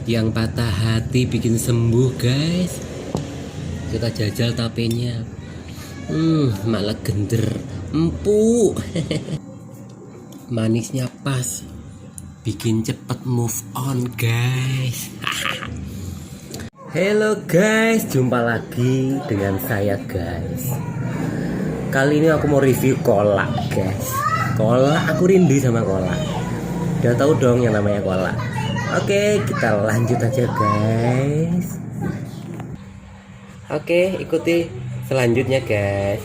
Yang patah hati bikin sembuh guys. Kita jajal tapenya. Malah gender empuk. Manisnya pas, bikin cepet move on guys. Hello guys, jumpa lagi dengan saya guys. Kali ini aku mau review kolak guys. Kolak, aku rindu sama kolak. Udah tahu dong yang namanya kolak. Oke, kita lanjut aja guys. Oke, ikuti selanjutnya guys.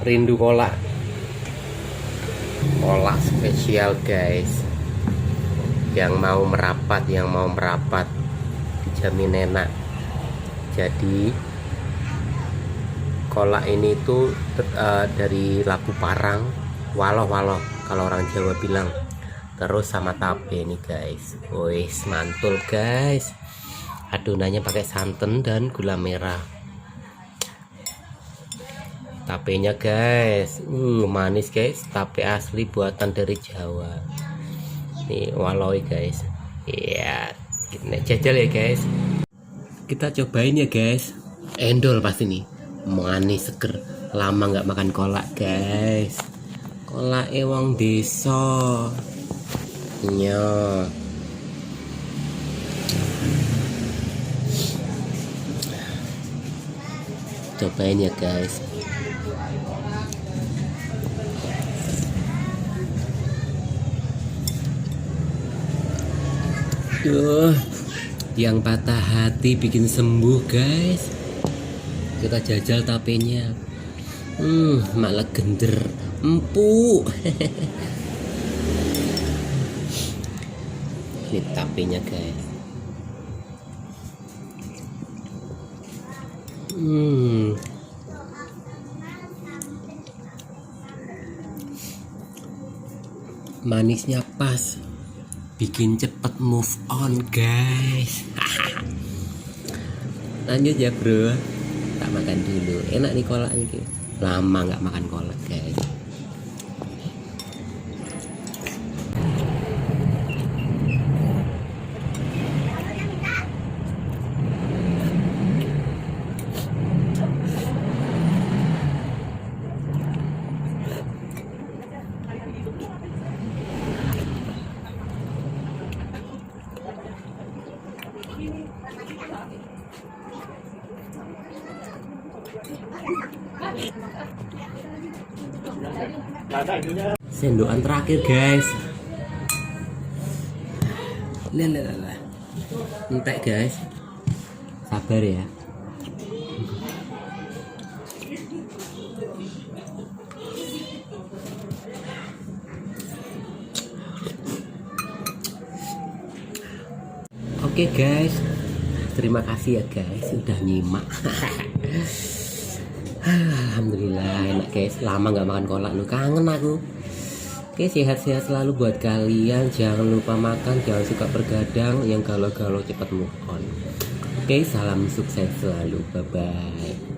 Rindu kolak. Kolak spesial guys. Yang mau merapat dijamin enak. Jadi kolak ini tuh dari labu parang, waloh kalau orang Jawa bilang. Terus sama tape nih guys. Wih, mantul guys. Adonannya pakai santan dan gula merah. Tapenya guys, manis guys. Tape asli buatan dari Jawa. Nih waloi guys. Iya, kita jajal ya guys. Kita cobain ya guys. Endol pasti nih. Manis seger. Lama nggak makan kolak guys. Kolak ewang desa. Iya. Cobain ya guys. Yang patah hati bikin sembuh guys. Kita jajal tapenya. Malah gender empuk. Ini tapenya guys. Manisnya pas, bikin cepet move on guys. Lanjut ya bro, tak makan dulu. Enak nih kolak ini. Lama nggak makan kolak guys. Sendokan terakhir guys. Lah. Entek guys. Sabar ya. Oke guys, terima kasih ya guys udah nyimak. Alhamdulillah enak guys. Lama nggak makan kolak, lu kangen aku. Oke, sehat-sehat selalu buat kalian. Jangan lupa makan, jangan suka bergadang. Yang galau-galau cepat move on. Oke, salam sukses selalu. Bye bye.